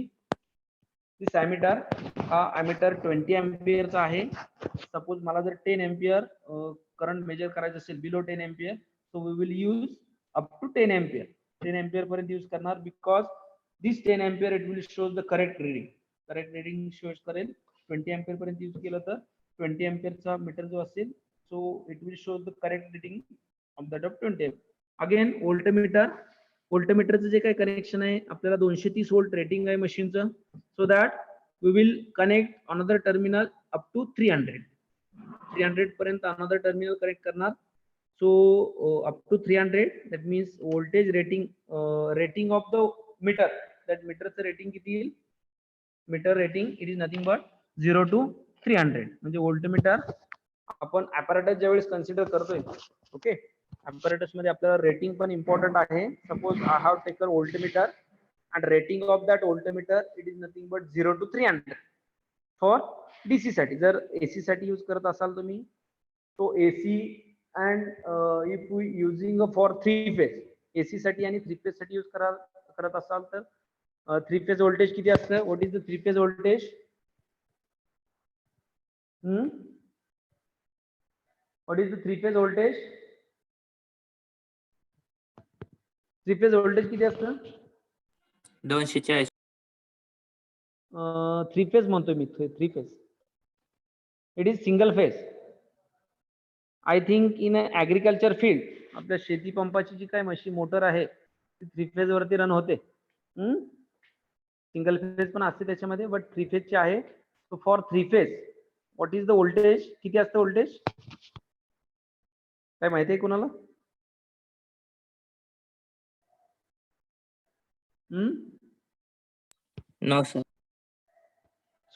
दिस ॲमीटर, हा ॲमीटर 20 अँपिअरचा आहे. सपोज मला जर 10 अँपिअर करंट मेजर करायचं असेल below 10 ampere, so we will use up to 10 ampere. 10 ampere पर्यंत यूज करणार, because this 10 ampere it will shows the correct reading shows करेल. 20 अँपिअर पर्यंत यूज केलं तर 20 अँपिअरचा मीटर जो असेल, so it will shows the correct reading of that of 20. Again व्होल्टमीटरचं जे काही कनेक्शन आहे, आपल्याला 230 वोल्ट रेटिंग आहे मशीनचं, so that we will connect another terminal up to 300 पर्यंत अनदर टर्मिनल कनेक्ट करणार. So up to 300, that means voltage rating of the meter, that meter चं rating किती येईल, meter rating it is nothing but 0 to 300. म्हणजे voltmeter आपण apparatus ज्यावेळेस consider करतोय, okay, apparatus मध्ये आपल्याला रेटिंग पण इम्पॉर्टंट आहे. Suppose I have taken voltmeter and rating of that voltmeter it is nothing but 0 to 300 for DC साठी. जर AC साठी यूज करत असाल तुम्ही, तो AC and if we using for 3 phase, AC साठी आणि 3 phase साठी यूज करत असाल तर 3 phase voltage किती असतं, what is the 3 phase voltage? What is the 3 phase voltage? 3 phase voltage किती असतं? 240. 3 phase म्हणतोय मी, 3 phase. It is single phase. I think in agriculture field, आपल्या शेती पंपाची जी काय मशीन मोटर आहे ती 3 फेज वरती रन होते. सिंगल फेज पण असते त्याच्यामध्ये, बट 3 फेजची आहे. So for 3 phase what is the voltage, किती असतं व्होल्टेज, काय माहिती आहे कोणाला? No, sir.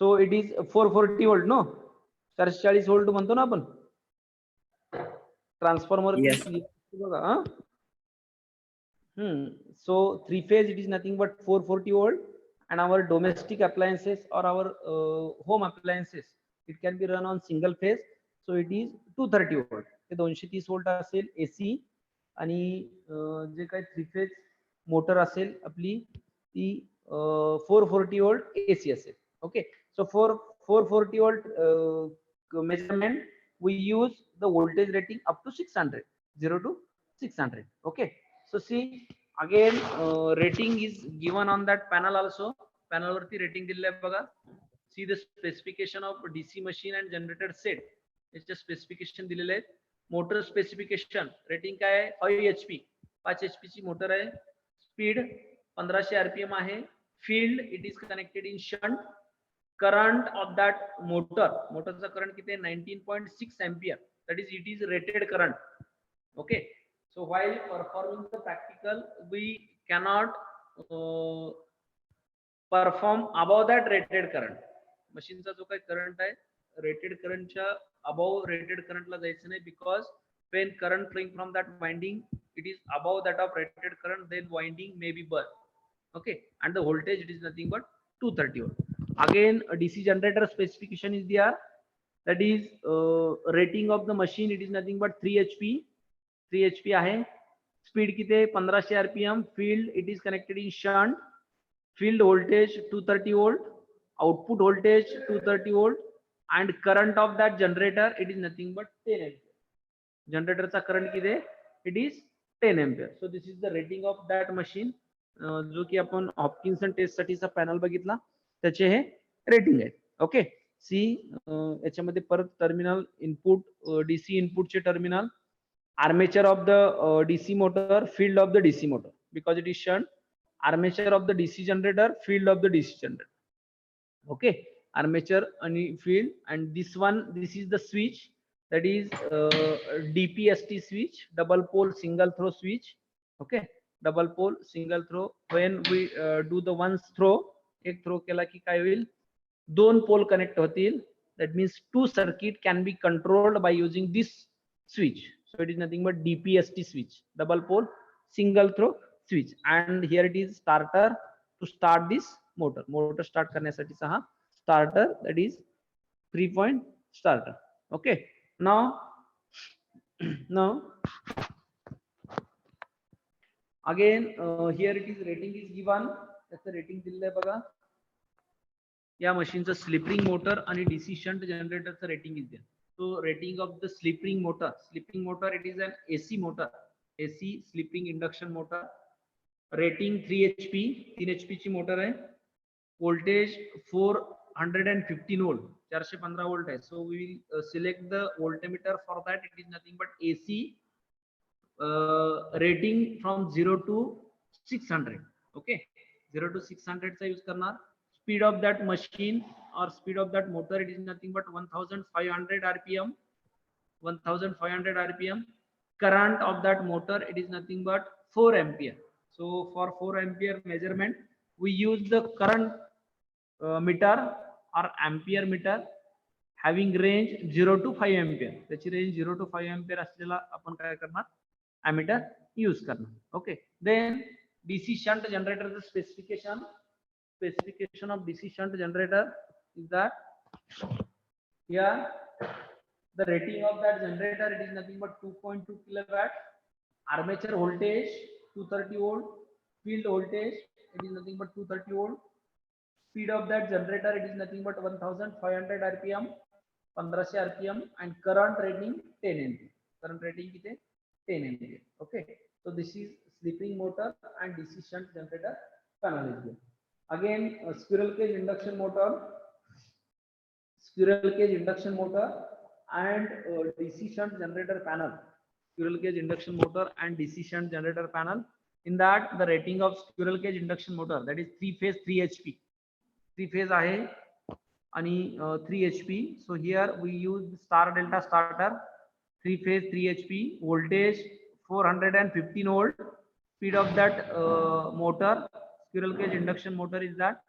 So it is 440 volt, no, 440 volt म्हणतो ना आपण ट्रान्सफॉर्मर. Yes. बघा, so 3 phase it is nothing but 440 volt, and our domestic appliances or our home appliances it can be run on single phase, so it is 230 volt. ते 230 volt असेल AC, आणि जे काही 3 phase motor असेल आपली ती 440 volt AC असेल. Okay, so for 440 volt measurement we use the voltage rating up to 600, 0 to 600. Okay, so see again rating is given on that panel also. Panel वरती rating दिलेलं आहे बघा. See the specification of DC machine and generator set, याचे specification दिलेले आहेत. Motor specification rating काय आहे, 5 HP, 5 HP ची मोटर आहे. स्पीड 1500 RPM आहे. Field it is connected in shunt. Current of that मोटरचा करंट किती आहे, 19.6 ampere, that is it is rated current. Okay, so while performing the practical we cannot perform above that rated current. मशीनचा जो काही current आहे rated करंटच्या above rated करंटला जायचं नाही, because when current flowing from that winding it is above that of rated current, then winding may be burst. Okay, and the voltage it is nothing but 230 volt. Again a DC generator specification is there, that is rating of the machine it is nothing but 3 HP. 3 HP आहे. Speed किती आहे, 1500 RPM. Field it is connected in shunt. Field voltage 230 volt. Output voltage 230 volt. And current of that generator it is nothing but 10 ampere. जनरेटरचा current किती आहे, it is 10 ampere. So this is the rating of that machine, जो की आपण हॉपकिन्सन test साठीचा panel बघितला त्याचे हे rating आहे. ओके, सी याच्यामध्ये परत टर्मिनल इनपुट, डीसी इनपुटचे terminal, armature of the DC motor, field of the DC motor, because it is shunt. Armature of the DC generator, field of the DC generator. Okay, armature and field, and this one, this is the switch, that is DPST switch, double pole single throw switch. Okay, double pole single throw. When we do the once throw, एक throw केला की काय होईल, दोन पोल connect होतील. That means two circuit can be controlled by using this switch. So it is nothing but DPST switch, double pole single throw switch. And here it is starter to start this motor. Motor start करण्यासाठीचा हा starter, that is 3-point starter. Okay, now again here it is rating is given. त्याचं rating दिलेलं आहे बघा. या मशीनचं slip ring motor आणि DC shunt जनरेटरचं rating is there. So rating of the slip ring motor, it is an AC motor, AC slip ring induction motor. Rating 3 HP, 3 HP ची motor आहे. Voltage 415 volt, 415 volt आहे. So we will select the voltmeter for that. It is nothing but AC rating from 0 to 600. Okay, 0 to 600 चा use करणार. Speed of that machine or speed of that motor, it is nothing but 1500 rpm. 1500 rpm. Current of that motor, it is nothing but 4 ampere. So for 4 ampere measurement, we use the current meter or ampere meter having range 0 to 5 ampere. त्याची range 0 to 5 ampere असलेला आपण काय करणार, ammeter use करणार. Okay, then DC shunt generator specification of DC shunt generator is that here the rating of that generator, it is nothing but 2.2 kilowatt. Armature voltage 230 volt. Field voltage, it is nothing but 230 volt. Speed of that generator, it is nothing but 1500 rpm, 1500 rpm, and current rating 10 ampere. Current rating किती 10 ampere. Okay, so this is slip ring motor and DC shunt generator panel is there. Again, squirrel cage induction motor, and DC shunt generator panel. Squirrel cage induction motor and DC shunt generator panel. In that, the rating of squirrel cage induction motor, that is 3 phase 3 HP. 3 phase आहे आणि 3 HP. So here we use star delta starter, 3 phase 3 HP, voltage 415 volt. Speed of that motor, squirrel cage induction motor, is that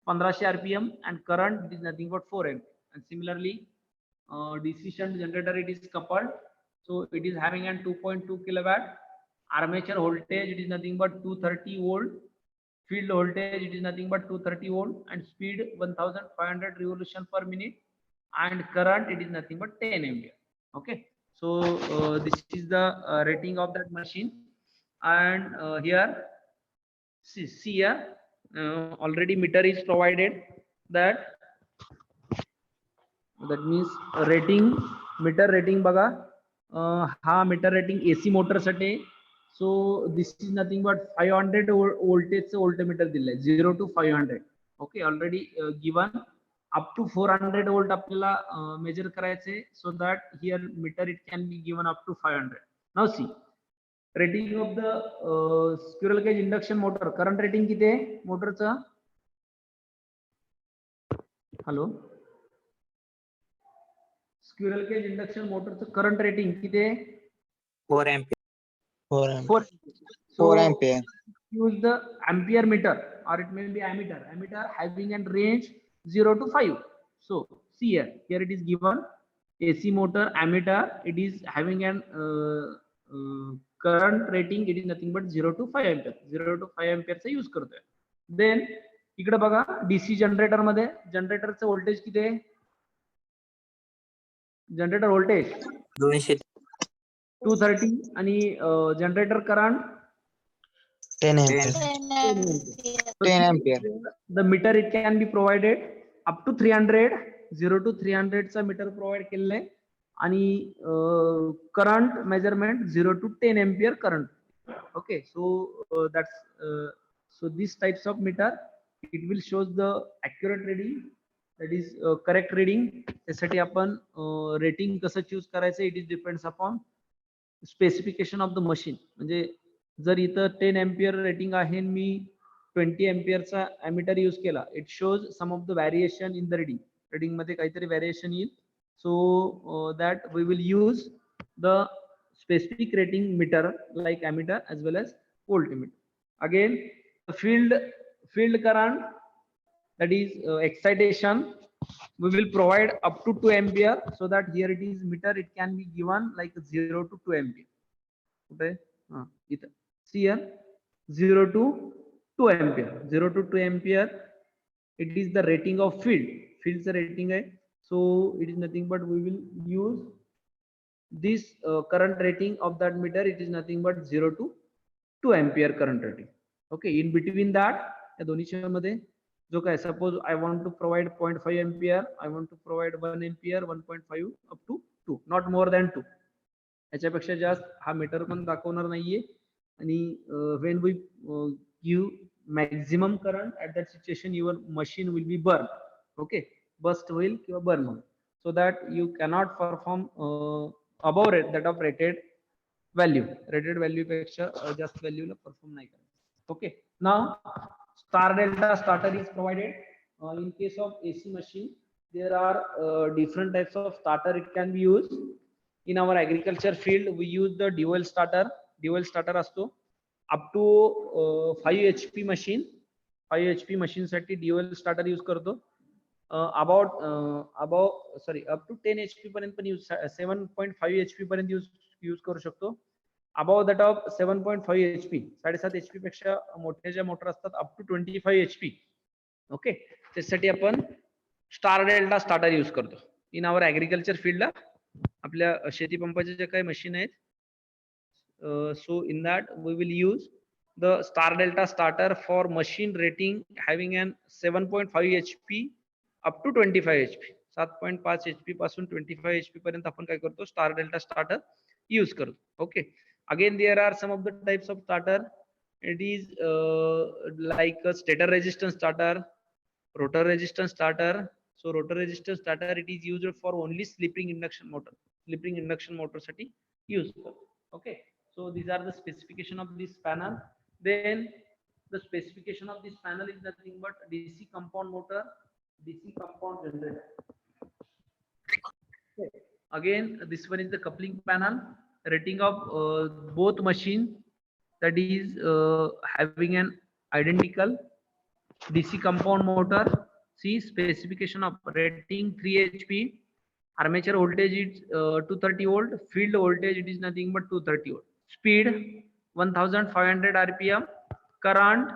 1500 rpm, and current, it is nothing but 4 ampere. And similarly, DC shunt generator, it is coupled, so it is having an 2.2 kilowatt. Armature voltage, it is nothing but 230 volt. Field voltage, it is nothing but 230 volt, and speed 1500 revolution per minute, and current, it is nothing but 10 ampere. Okay, so this is the rating of that machine. And here see here already meter is provided. That means rating, meter rating बघा, हा meter rating AC motor साठी. So this is nothing but 500 voltage voltmeter दिले, 0 to 500. Okay, already given. Up to 400 volt आपल्याला measure करायचे, so that here meter it can be given up to 500. Now see, rating of the squirrel cage induction motor, current rating किती आहे मोटरचा? Hello, squirrel cage induction motorचं current rating किती आहे? 4 ampere. 4 ampere. 4 ampere. Use the ampere meter, or it may be ammeter. Ammeter having a range 0 to 5. So see here it is given AC motor ammeter, it is having an current rating, it is nothing but 0 to 5 ampere. 0 to 5 ampere चा use करतोय. Then इकडे बघा DC generator मध्ये जनरेटरचं voltage किती आहे? Generator voltage 230 आणि generator current 10 ampere. 10 ampere. The meter it can be provided up to 300, 0 to 300 चा metre provide केलेलं आहे. आणि current measurement 0 to 10 ampere current. Okay, so that's so these types of meter, it will shows the accurate reading, that is correct reading. त्यासाठी आपण rating कसं choose करायचं, it is depends upon specification of the machine, म्हणजे जर इथं 10 ampere rating आहे आणि मी 20 एम्पियरचा ॲमीटर यूज केला, it shows some of the variation in the reading मध्ये काहीतरी व्हॅरिएशन येईल. So that we will use the specific rating meter like ammeter as well as voltmeter. Again, the field current, that is excitation, we will provide up to 2 ampere, so that here it is meter, it can be given like 0 to 2 ampere. Okay, see here 0 to 2 ampere, 0 to 2 ampere, it is the rating of field's rating hai. So it is nothing but we will use this current rating of that meter, it is nothing but 0 to 2 ampere current rating. Okay, in between that या दोन्हीच्या मध्ये जो काय, suppose I want to provide 0.5 ampere, I want to provide 1 ampere, 1.5 up to 2, not more than 2. याच्यापेक्षा जास्त हा metre पण दाखवणार नाहीये. आणि when we give maximum current, at that situation your machine will be burn. Okay, burst होईल किंवा burn होईल, so that you cannot perform above that of rated value. Rated value पेक्षा जास्त value ला perform नाही करायचं. Okay, now star delta starter is provided. In case of AC machine, there are different types of starter it can be used. In our agriculture field we use the dual starter. Dual starter असतो up to 5 HP machine. 5 HP machine साठी dual starter use करतो. Up to 10 HP पर्यंत पण use, 7.5 HP पर्यंत use करू शकतो. Above that of 7.5 HP, 7.5 HP पेक्षा मोठे जे मोटर असतात अप टू 25 HP. ओके, त्यासाठी आपण स्टार डेल्टा स्टार्टर यूज करतो इन आवर ऍग्रिकल्चर फील्डला. आपल्या शेती पंपाचे जे काही मशीन आहेत, so in that we will use the star delta starter for machine rating having an 7.5 HP up to 25 HP. 7.5 HP पासून 25 HP पर्यंत आपण काय करतो, स्टार डेल्टा स्टार्टर यूज करतो. Okay, again there are some of the types of starter. It is like stator resistance starter, rotor resistance starter. So rotor resistance starter, it is used for only slip-ring induction motor. Slip-ring induction motor साठी use करतो. Okay, so these are the specification of this panel. Then the specification of this panel is nothing but DC compound motor, DC compound generator. Okay. Again, this one is the coupling panel. Rating of both machine, that is having an identical DC compound motor. See specification of rating 3 HP, armature voltage is 230 volt, field voltage it is nothing but 230 volt, speed 1500 rpm, current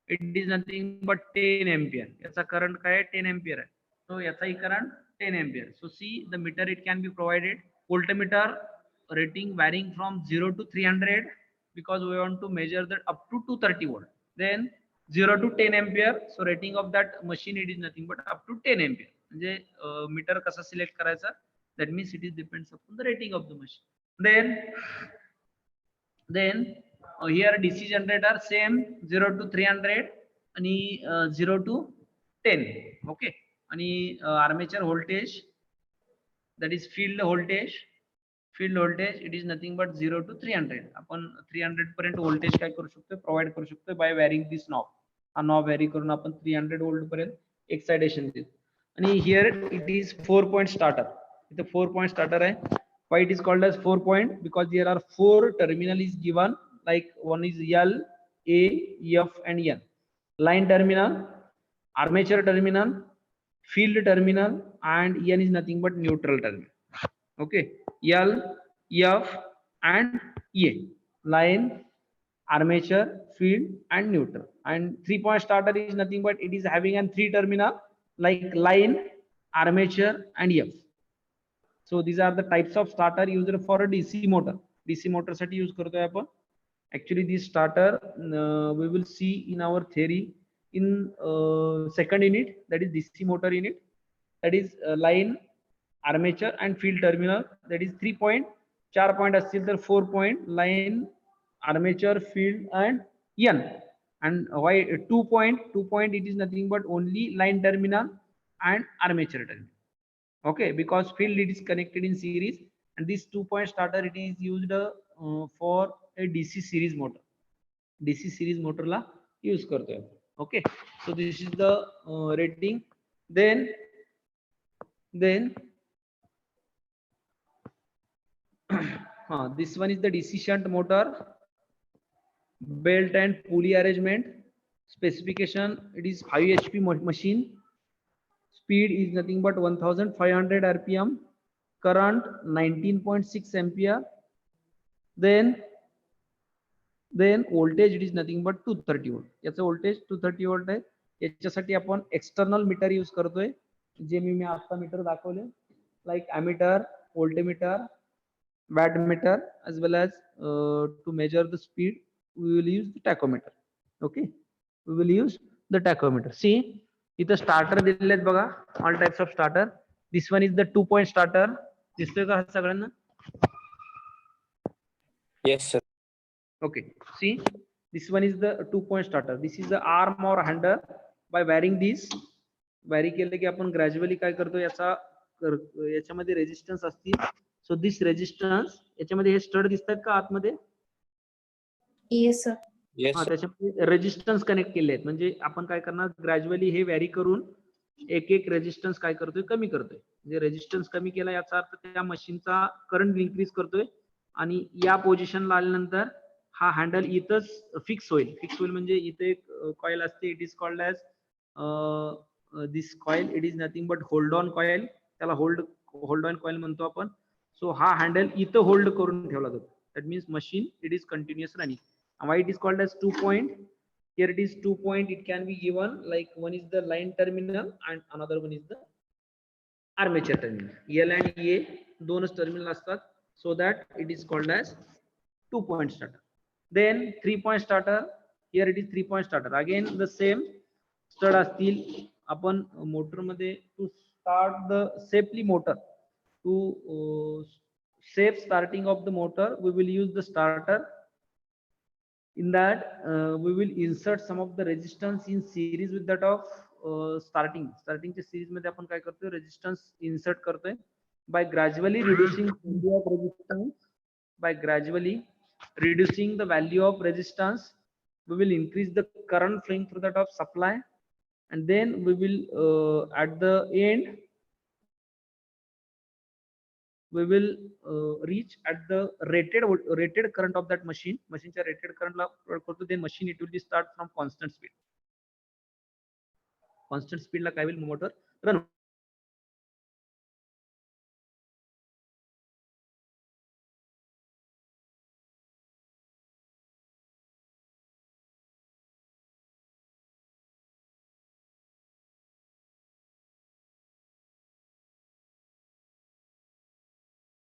it is nothing but 10 ampere. याचा current काय आहे, 10 ampere आहे. So याचाही current 10 ampere. So see the meter it can be provided. Voltmeter rating varying from 0 to 300, because we want to measure that up to 230 volt. Then 0 to 10 ampere. So rating of that machine it is nothing but up to 10 ampere. म्हणजे metre कसा select करायचा, that means it is depends upon the rating of the machine. Then here DC generator same 0 to 300 आणि 0 to 10. Okay, आणि armature voltage, that is field voltage. Field voltage it is nothing but 0 to 300. आपण 300 पर्यंत voltage काय करू शकतो, provide करू शकतो by varying this knob. हा knob vary करून आपण 300 volt पर्यंत एक्साइटेशन देतो. आणि here it is 4 point starter. इथे 4 point starter आहे. Why it is called as 4 point? Because there are 4 terminal is given, like one is L, A, F and N. Line terminal, armature terminal, field terminal, and N is nothing but neutral terminal. Okay, L, F and A, line, armature, field and neutral. And 3 point starter is nothing but it is having an 3 terminal like line, armature and F. So these are the types of starter used for a DC motor. DC motor साठी use करतोय आपण. Actually this starter we will see in our theory in second unit, that is DC motor unit, that is line, armature and field terminal, that is 3 point. 4 point असतील तर 4 point, line, armature, field and N. And why 2 point? 2 point it is nothing but only line terminal and armature terminal. Okay, because field it is connected in series and this 2-point starter it is used for a DC series motor. DC series motor La use करतोय. Okay, so this is the rating. Then this one is the DC shunt motor, belt and pulley arrangement. Specification, it is 5 HP machine. Speed is nothing but 1500 RPM. Current 19.6 ampere. Then voltage it is nothing but 230 volt. याचा voltage 230 volt आहे. याच्यासाठी आपण external meter use करतोय, जे मी आता metre दाखवले, like ammeter, voltmeter, wattmeter, as well as to measure the speed we will use the tachometer. Okay, we will use the tachometer. See, इथं starter दिलेले आहेत बघा, all types of starter. This one is the 2-point starter. दिसतोय का सगळ्यांना? Yes, sir. Okay, see, this one is the 2-point starter. This is the arm or handle. By varying this, vary केलं की आपण gradually काय करतो, याच्यामध्ये resistance असतील. So this resistance, याच्यामध्ये हे stud दिसतात का आतमध्ये? Yes, sir. Yes, sir. त्याच्यामध्ये रेजिस्टन्स कनेक्ट केले आहेत. म्हणजे आपण काय करणार, ग्रॅज्युअली हे व्हॅरी करून एक रेजिस्टन्स काय करतोय, कमी करतोय. म्हणजे रेजिस्टन्स कमी केला याचा अर्थ त्या मशीनचा करंट इन्क्रीज करतोय, आणि या पोझिशनला आल्यानंतर हा हँडल इथंच फिक्स होईल. म्हणजे इथे एक कॉइल असते, it is called as this coil, it is nothing but hold on coil. त्याला होल्ड ऑन कॉइल म्हणतो आपण. सो हा हँडल इथं होल्ड करून ठेवला जातो. That means machine it is continuous running. Why it is called as 2-point? Here it is 2-point. It can be given like one is the line terminal and another one is the armature terminal. L and A दोनच terminal असतात. So that it is called as 2-point starter. Then 3-point starter. Here it is 3-point starter. Again the same stud असतील. आपण motor मध्ये to start the safely motor, to safe starting of the motor, we will use the starter. In that we will insert some of the resistance in series with that of starting च्या series मध्ये आपण काय करतोय, resistance insert करतोय. By gradually reducing value of resistance, we will increase the current flowing through that of supply, and then we will at the end we will reach at the rated current of that machine. Machine च्या rated current ला करतो, then machine it will be start from constant speed. Constant speed ला काय होईल, motor run